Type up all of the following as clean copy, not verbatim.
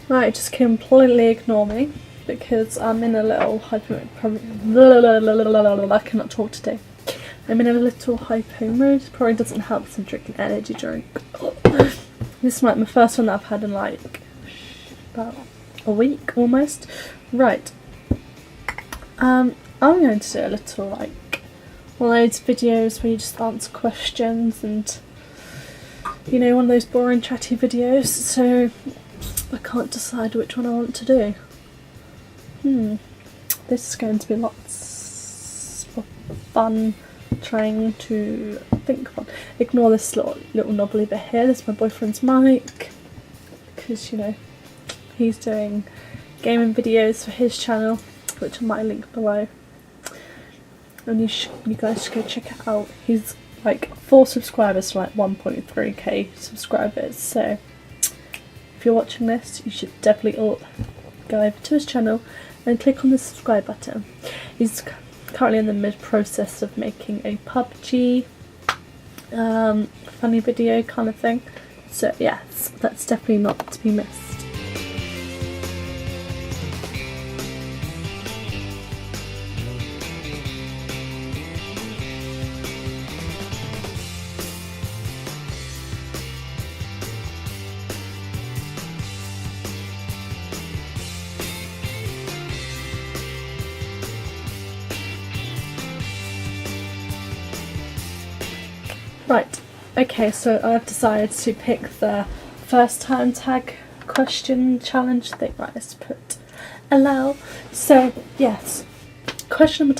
Right, just completely ignore me because I'm in a little hypo. I cannot talk today. I'm in a little hypo mood. Probably doesn't help because I'm drinking energy drink. This is like my first one that I've had in like about a week almost. Right. I'm going to do a little like one of those videos where you just answer questions and, you know, one of those boring chatty videos. So I can't decide which one I want to do. This is going to be lots of fun trying to think of one. Ignore this little knobbly bit here. This is my boyfriend's mic because, you know, he's doing gaming videos for his channel, which I might link below. And you guys should go check it out. He's like 4 subscribers to like 1.3k subscribers. So if you're watching this, you should definitely all go over to his channel and click on the subscribe button. He's currently in the mid-process of making a PUBG funny video kind of thing. So yes, that's definitely not to be missed. Right, okay, so I've decided to pick the first time tag question challenge thing. Right, let's put allow. So, yes, question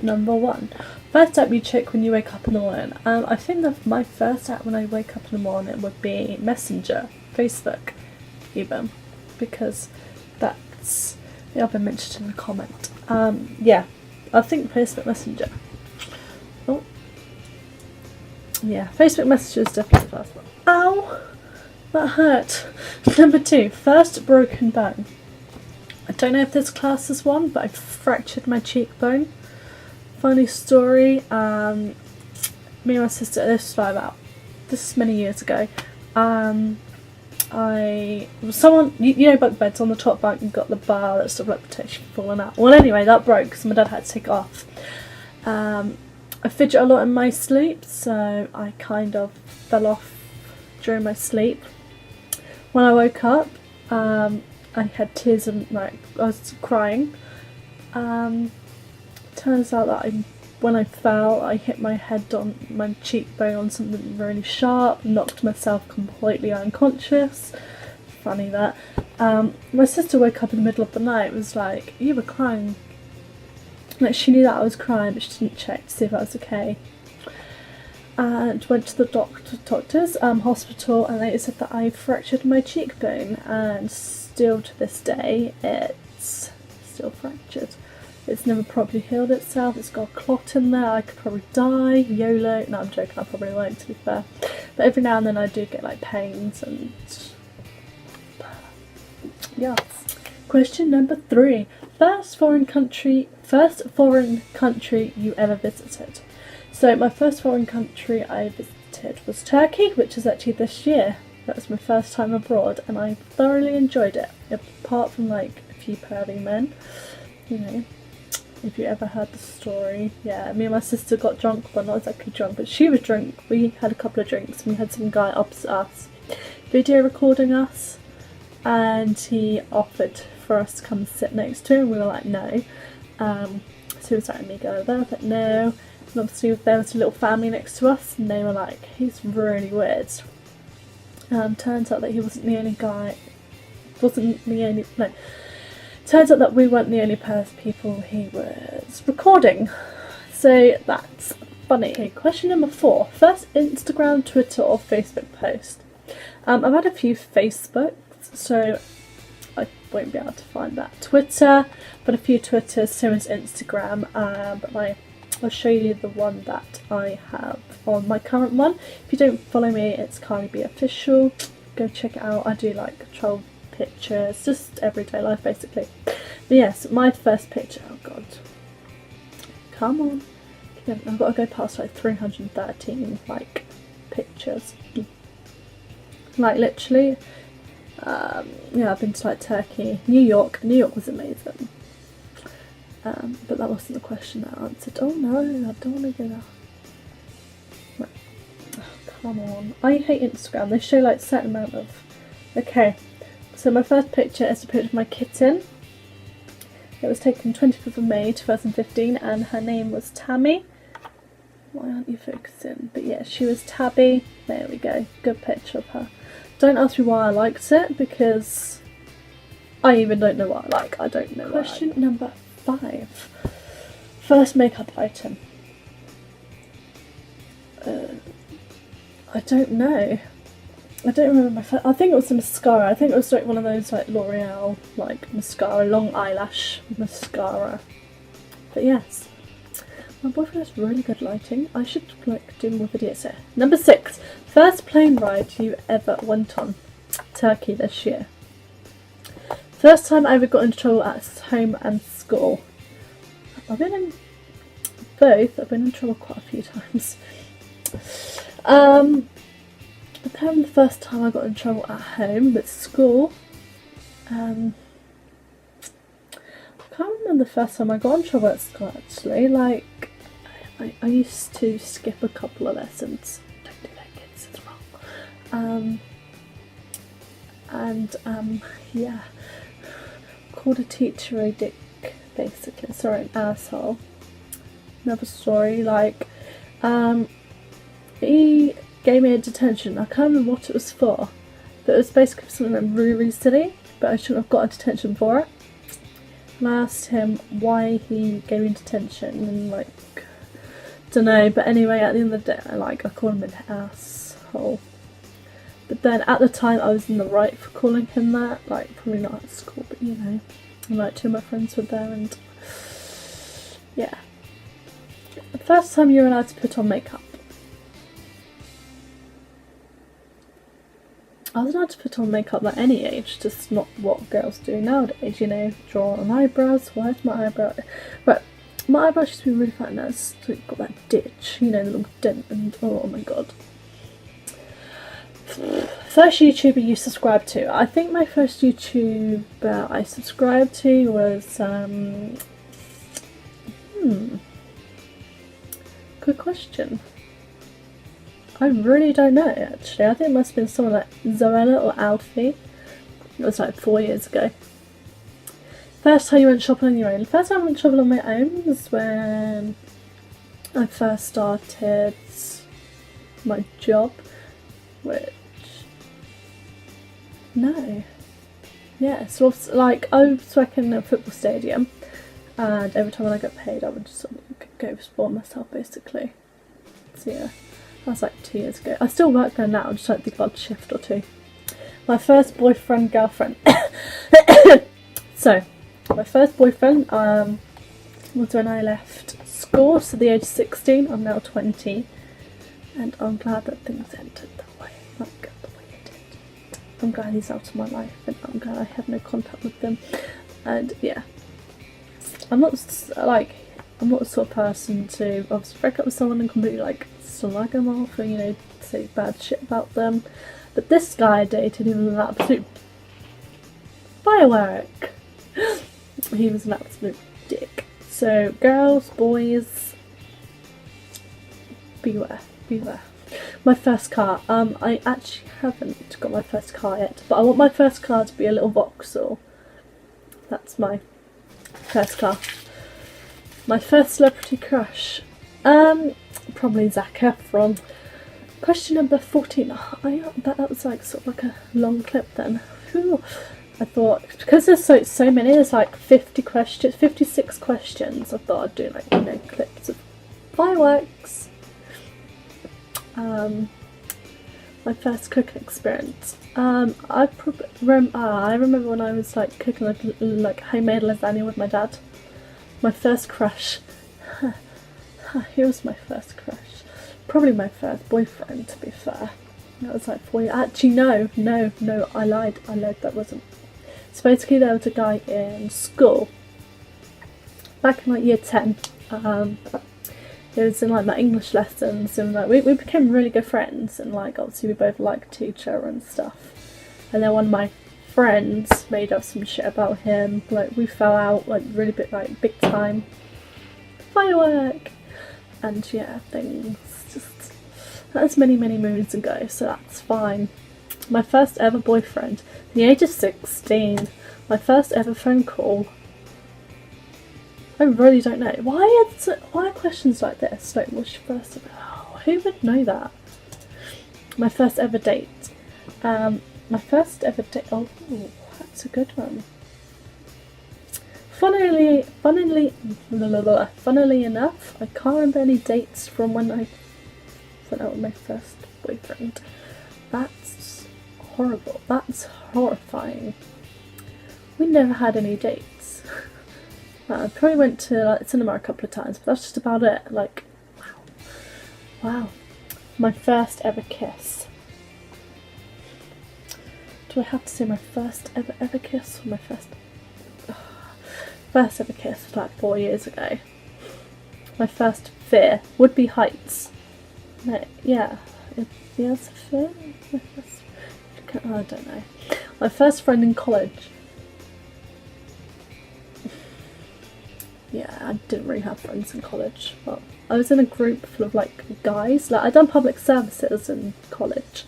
number 1. First app you check when you wake up in the morning. I think that my first app when I wake up in the morning would be Messenger, Facebook, even, because that's, yeah, I've been mentioned in a comment. Yeah, I think Facebook Messenger. Oh. Yeah, Facebook Messenger is definitely the first one. Ow! That hurt. Number 2, first broken bone. I don't know if this class is one, but I fractured my cheekbone. Funny story, me and my sister, this is many years ago, someone, you know bunk beds on the top bunk, you've got the bar that's sort of like protection falling out. Well anyway, that broke because my dad had to take it off. I fidget a lot in my sleep, so I kind of fell off during my sleep. When I woke up, I had tears and like I was crying. Turns out that when I fell, I hit my head on my cheekbone on something really sharp, knocked myself completely unconscious. Funny that. My sister woke up in the middle of the night and was like, "You were crying." Like, she knew that I was crying, but she didn't check to see if I was okay. And went to the doctor's hospital, and they said that I fractured my cheekbone, and still to this day it's still fractured. It's never properly healed itself. It's got a clot in there. I could probably die. YOLO. No, I'm joking. I probably won't, to be fair. But every now and then I do get like pains and yeah. Question number 3. First foreign country you ever visited. So my first foreign country I visited was Turkey, which is actually this year. That was my first time abroad, and I thoroughly enjoyed it. Apart from like a few pervy men, you know, if you ever heard the story. Yeah, me and my sister got drunk, well not exactly drunk, but she was drunk. We had a couple of drinks and we had some guy opposite us video recording us, and he offered for us to come sit next to him, and we were like no. So he was letting me go there. I was like no, and obviously there was a little family next to us, and they were like, he's really weird. Turns out that he wasn't the only guy. Turns out that we weren't the only people he was recording. So that's funny. Okay, question number 4. First Instagram, Twitter or Facebook post. I've had a few Facebooks, so I won't be able to find that. Twitter, but a few Twitters, same as Instagram, but I'll show you the one that I have on my current one. If you don't follow me, it's Carlie'sLife official. Go check it out. I do like troll pictures, just everyday life basically. But yes, my first picture, oh god, come on, I've got to go past like 313 like pictures. like literally. Yeah, I've been to like Turkey, New York. New York was amazing. But that wasn't the question I answered. Oh no, I don't want to go there. Right. Oh, come on. I hate Instagram. They show like certain amount of... Okay, so my first picture is a picture of my kitten. It was taken 25th of May 2015 and her name was Tammy. Why aren't you focusing? But yeah, she was Tabby. There we go. Good picture of her. Don't ask me why I liked it, because I even don't know what I like. I don't know. Question number 5. First makeup item. I don't know. I don't remember my first. I think it was a mascara. I think it was like one of those like L'Oreal like mascara, long eyelash mascara. But yes, my boyfriend has really good lighting. I should like do more videos here. Number 6. First plane ride you ever went on. Turkey this year. First time I ever got into trouble at home and school. I've been in both. I've been in trouble quite a few times. I can't remember the first time I got in trouble at home, but school. I can't remember the first time I got in trouble at school actually. Like, I used to skip a couple of lessons. Don't do that, kids, it's wrong. Yeah, called a teacher a dick, basically. Sorry, an asshole. Another story, like, he gave me a detention. I can't remember what it was for, but it was basically something like really, really silly, but I shouldn't have got a detention for it. And I asked him why he gave me detention, and like, don't know, but anyway, at the end of the day, I called him an asshole. But then at the time I was in the right for calling him that, like probably not at school, but you know, and like 2 of my friends were there, and yeah. The first time you were allowed to put on makeup. I was allowed to put on makeup at any age, just not what girls do nowadays, you know, draw on eyebrows. Where's my eyebrow? Right, my eyebrows used to be really fat and it's got that ditch, you know, the little dent, and oh my god. First YouTuber you subscribed to. I think my first YouTuber I subscribed to was, good question. I really don't know actually. I think it must have been someone like Zoella or Alfie. It was like 4 years ago. First time you went shopping on your own. First time I went shopping on my own was when I first started my job, which... No. Yeah, so like I was working at a football stadium, and every time when I got paid I would just sort of go explore myself basically. So yeah. That was like 2 years ago. I still work there now, just like the odd shift or two. My first boyfriend, girlfriend. So, my first boyfriend was when I left school, so the age of 16. I'm now 20. And I'm glad that things ended that way. Like the way it did. I'm glad he's out of my life, and I'm glad I have no contact with him. And yeah. I'm not the sort of person to obviously break up with someone and completely like slag them off or, you know, say bad shit about them. But this guy I dated, he was an absolute firework. He was an absolute dick. So girls, boys, beware, beware. My first car. I actually haven't got my first car yet, but I want my first car to be a little Vauxhall. That's my first car. My first celebrity crush. Probably Zac Efron. Question number 14. That was like sort of like a long clip then. Whew. I thought, because there's so many, there's like 50 questions, 56 questions, I thought I'd do like, you know, clips of fireworks. My first cooking experience. I remember when I was like cooking like homemade lasagna with my dad. My first crush. He was my first crush. Probably my first boyfriend, to be fair. That was like 4 years. Actually, no, I lied, that wasn't. So basically there was a guy in school, back in like year 10. It was in like my English lessons, and like we became really good friends, and like obviously we both liked each other and stuff. And then one of my friends made up some shit about him. Like we fell out like really big time. Firework! And yeah, things just, that's many moons ago, so that's fine. My first ever boyfriend, at the age of 16. My first ever phone call. I really don't know. Why are questions like this? Like, what's your first ever? Oh, who would know that? My first ever date. My first ever date. Oh, that's a good one. Funnily enough, I can't remember any dates from when I went out with my first boyfriend. That's horrible. That's horrifying. We never had any dates. I probably went to like cinema a couple of times, but that's just about it. Like, wow. My first ever kiss. Do I have to say my first ever kiss or my first ever kiss was like 4 years ago. My first fear would be heights. No, yeah. That's a fear? I don't know. My first friend in college. Yeah, I didn't really have friends in college. But I was in a group full of like guys. Like I'd done public services in college.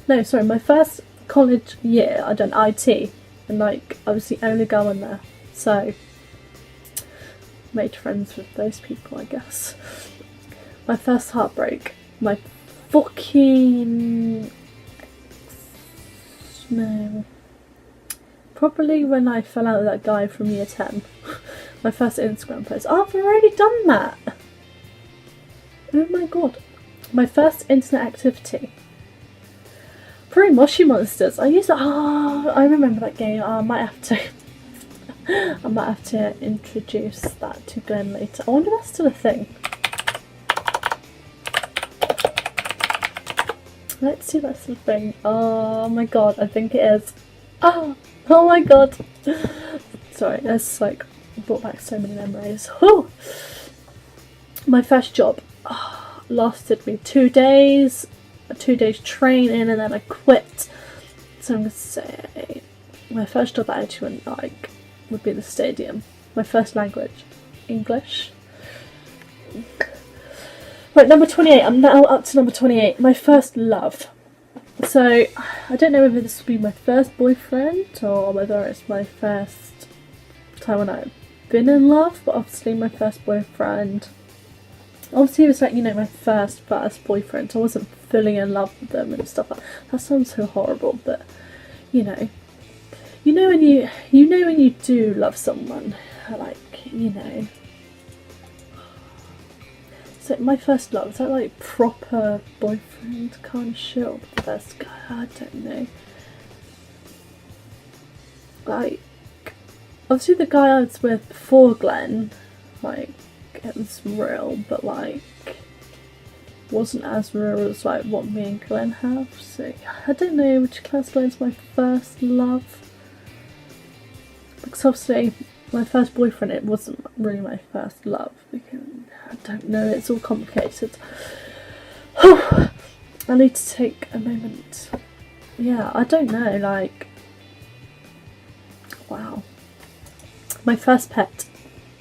No, sorry, my first college year I'd done IT, and like I was the only girl in there. So made friends with those people, I guess. My first heartbreak. My fucking no. Probably when I fell out with that guy from year 10. My first Instagram post. Oh, I've already done that! Oh my god. My first internet activity. Probably Moshi Monsters. I used to. I remember that game. I might have to introduce that to Glenn later. I wonder if that's still a thing. Let's see if that's still a thing. Oh my god, I think it is. Oh my god. Sorry, that's like brought back so many memories. Whew. My first job lasted me 2 days. A 2 days training, and then I quit. So I'm gonna say my first job I actually went like would be the stadium. My first language, English. Right, number 28. I'm now up to number 28. My first love. So I don't know whether this will be my first boyfriend or whether it's my first time when I've been in love, but obviously my first boyfriend. Obviously it was like, you know, my first boyfriend, so I wasn't fully in love with them and stuff like that. That sounds so horrible, but you know when you do love someone, like, you know. So my first love, is that like proper boyfriend kind of shit, or the first guy? I don't know. Like, obviously the guy I was with before Glenn, like, it was real, but like wasn't as real as like what me and Glenn have. So I don't know which class Glenn's my first love, because obviously my first boyfriend, it wasn't really my first love, because I don't know, it's all complicated. I need to take a moment. Yeah, I don't know, like, wow. My first pet.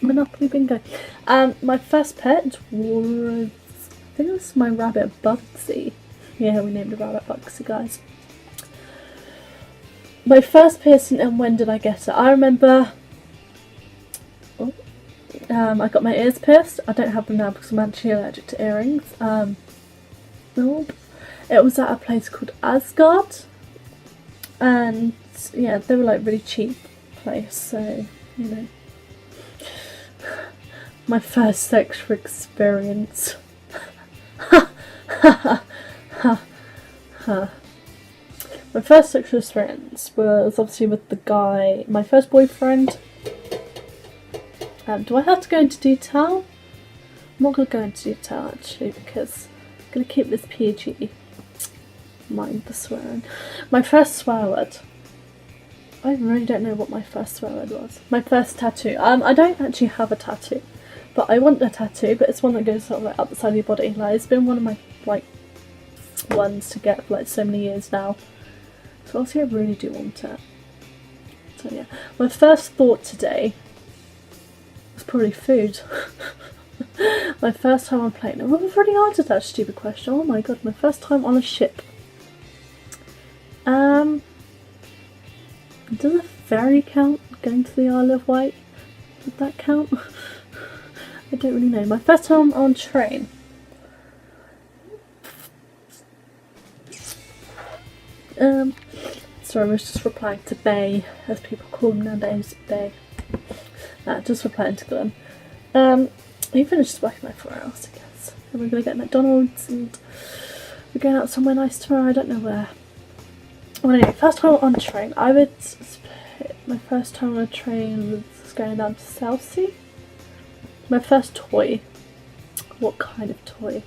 Monopoly bingo. My first pet was, I think it was my rabbit Bugsy. Yeah, we named a rabbit Bugsy, guys. My first piercing, and when did I get it? I remember I got my ears pierced. I don't have them now because I'm actually allergic to earrings. Nope. It was at a place called Asgard, and yeah, they were like really cheap place, so you know. My first sexual experience. My first sexual experience was obviously with the guy, my first boyfriend. Do I have to go into detail? I'm not going to go into detail actually, because I'm going to keep this PG. Mind the swearing. My first swear word. I really don't know what my first swear word was. My first tattoo. I don't actually have a tattoo, but I want a tattoo, but it's one that goes sort of like up the side of your body. Like, it's been one of my like ones to get for like so many years now. So obviously I really do want it. So yeah, my first thought today was probably food. My first time on a plane. I've already answered that stupid question. Oh my god, my first time on a ship. Does a ferry count? Going to the Isle of Wight? Would that count? I don't really know. My first time on train. Sorry, I was just replying to Bay, as people call him nowadays, Bay. Just replying to them. We finished working like 4 hours, I guess. And we're going to get McDonald's and we're going out somewhere nice tomorrow, I don't know where. Well, anyway, first time on a train. I would split my first time on a train was going down to Southsea. My first toy. What kind of toy?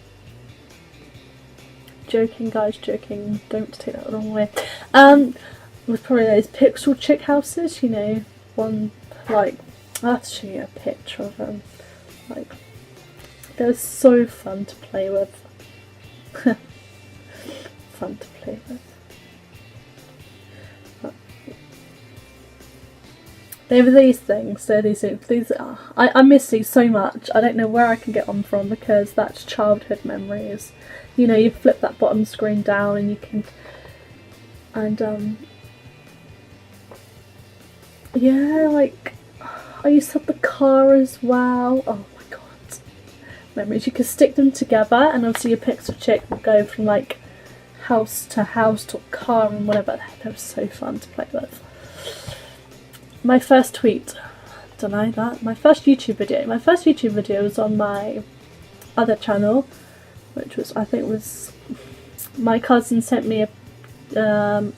Joking, guys, joking. Don't take that the wrong way. Was probably those pixel chick houses, you know, one like I'll have to show you a picture of them. Like, they're so fun to play with. Fun to play with. They were these things. They're these are. I miss these so much. I don't know where I can get them from because that's childhood memories. You know, you flip that bottom screen down and you can, and yeah, like I used to have the car as well. Oh my god, memories. You could stick them together, and obviously your pixel chick would go from like house to car and whatever. They were so fun to play with. My first tweet, deny that. My first YouTube video. My first YouTube video was on my other channel, which was, I think, was my cousin sent me a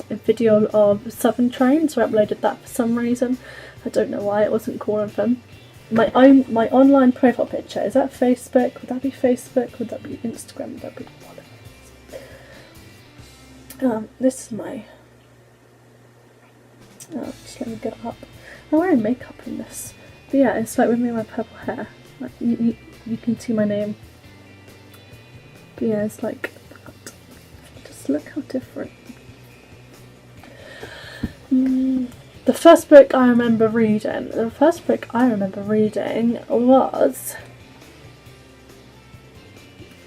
video of Southern Train, so I uploaded that for some reason. I don't know why, it wasn't cool of them. My online profile picture, is that Facebook? Would that be Facebook? Would that be Instagram? Would that be whatever? This is my... Oh, just let me get it up. I'm wearing makeup in this. But yeah, it's like with me and my purple hair. Like, you can see my name. But yeah, it's like that. Just look how different. The first book I remember reading. Was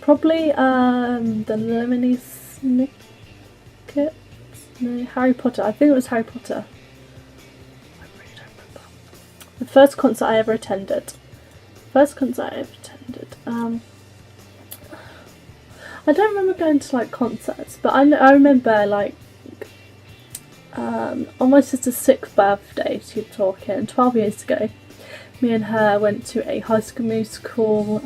probably the Lemony Snicket. No, Harry Potter. I think it was Harry Potter. I really don't remember. The first concert I ever attended. I don't remember going to like concerts, but I remember like on my sister's 6th birthday, she was talking 12 years ago. Me and her went to a High School Musical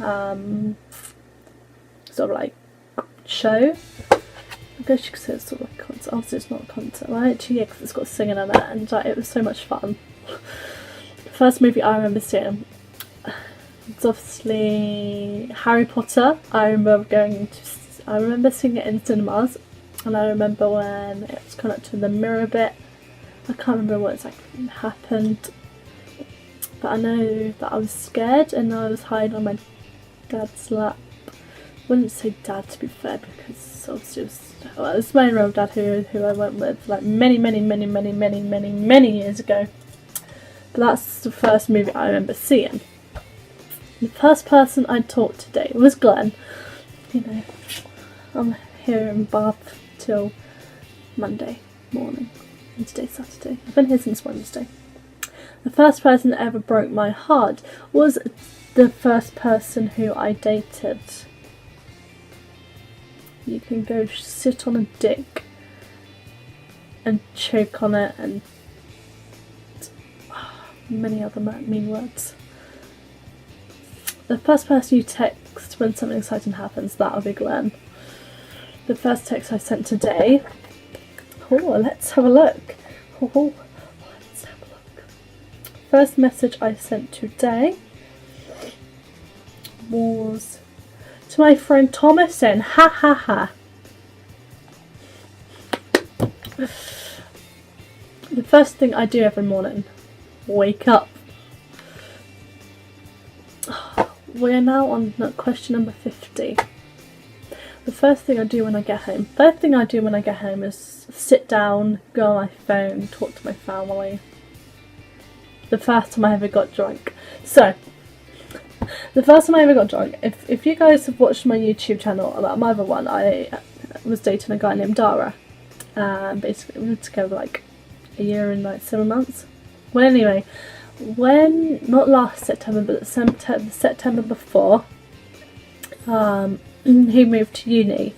sort of like show. I guess you could say it's sort of like a concert. Obviously it's not a concert, right? Actually, yeah, because it's got singing in it, and like, it was so much fun. The first movie I remember seeing was obviously Harry Potter. I remember seeing it in cinemas, and I remember when it was kind of to the mirror bit. I can't remember what exactly happened, but I know that I was scared and I was hiding on my dad's lap. I wouldn't say dad, to be fair, because obviously it was my real dad who I went with like many years ago. But that's the first movie I remember seeing. The first person I talked to today was Glenn. You know, I'm here in Bath till Monday morning, and today's Saturday. I've been here since Wednesday. The first person that ever broke my heart was the first person who I dated. You can go sit on a dick and choke on it and many other mean words. The first person you text when something exciting happens, that'll be Glenn. The first text I sent today, oh, let's have a look. Oh, let's have a look. First message I sent today was to my friend Thomason. Ha ha ha. The first thing I do every morning, wake up. we are now on question number 50. The first thing I do when I get home. First thing I do when I get home is sit down, go on my phone, talk to my family. The first time I ever got drunk. So, the first time I ever got drunk, if you guys have watched my YouTube channel, like my other one, I was dating a guy named Dara. Basically we were together like a year and like 7 months. Well, anyway, when, not last September, but the September before, he moved to uni,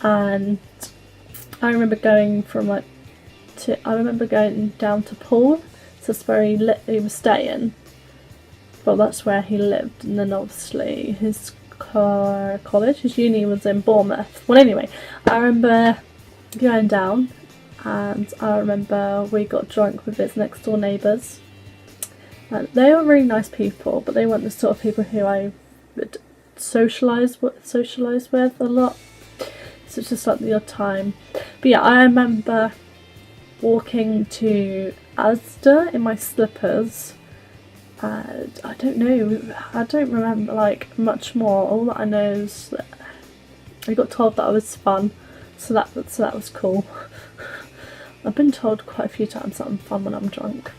and I remember going down to Poole, so that's where he was staying. Well, that's where he lived, and then obviously his college, his uni was in Bournemouth. Well, anyway, I remember going down, and I remember we got drunk with his next door neighbours. And they were really nice people, but they weren't the sort of people who I would socialise with a lot. So it's just like the odd time. But yeah, I remember walking to Asda in my slippers. And I don't remember like much more. All that I know is that I got told that I was fun, so that was cool. I've been told quite a few times that I'm fun when I'm drunk.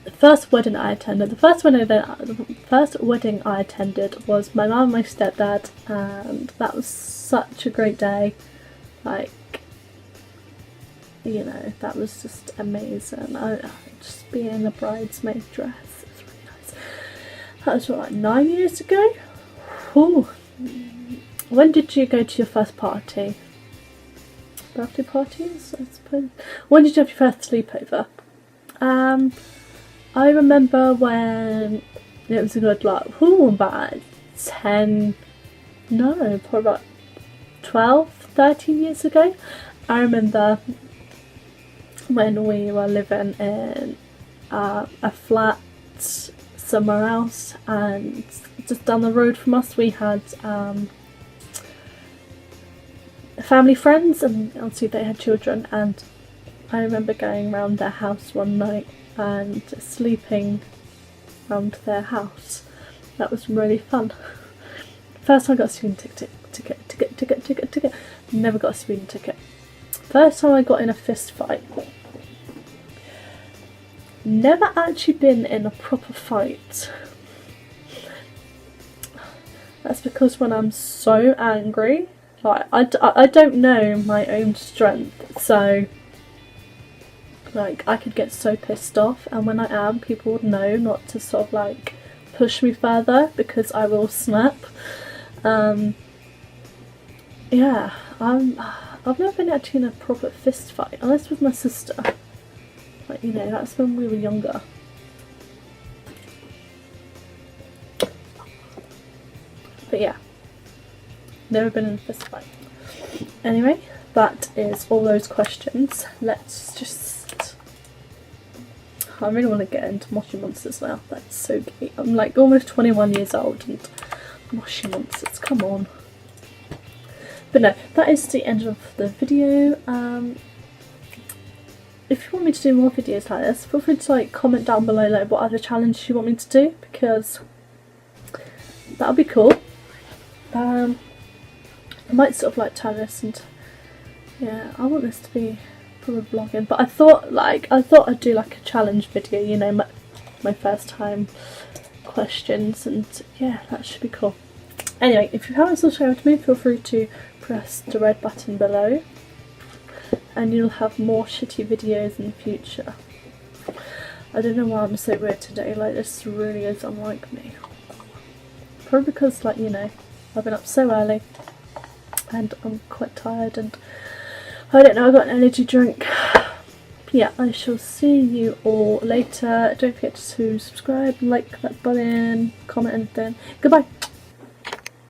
The first wedding I attended was my mum and my stepdad, and that was such a great day. Like, you know, that was just amazing. Just being in a bridesmaid dress, it's really nice. That was what, like 9 years ago? Ooh. When did you go to your first party? Birthday parties, I suppose. When did you have your first sleepover? I remember when it was a good like, about 10, no, probably about 12, 13 years ago. I remember when we were living in a flat somewhere else, and just down the road from us we had family friends, and obviously they had children, and I remember going round their house one night and sleeping round their house. That was really fun. First time I got a speeding ticket. Never got a speeding ticket. First time I got in a fist fight. Never actually been in a proper fight. That's because when I'm so angry, like I don't know my own strength, so like I could get so pissed off, and when I am, people would know not to sort of like push me further because I will snap. Yeah, I've never been actually in a proper fist fight, unless with my sister. Like, you know, that's when we were younger. But yeah, never been in a fist fight. Anyway, that is all those questions. Let's just... I really want to get into Moshi Monsters now. That's so cute. I'm like almost 21 years old and Moshi Monsters, come on. But no, that is the end of the video. If you want me to do more videos like this, feel free to like comment down below like what other challenges you want me to do, because that'll be cool. I might sort of like turn this into, yeah, I want this to be probably vlogging, but I thought I'd do like a challenge video, you know, my first time questions, and yeah, that should be cool. Anyway, if you haven't subscribed to me, feel free to press the red button below, and you'll have more shitty videos in the future. I don't know why I'm so weird today, like this really is unlike me. Probably because, like, you know, I've been up so early and I'm quite tired, and I don't know, I got an energy drink. Yeah, I shall see you all later. Don't forget to subscribe, like that button, comment anything. Goodbye.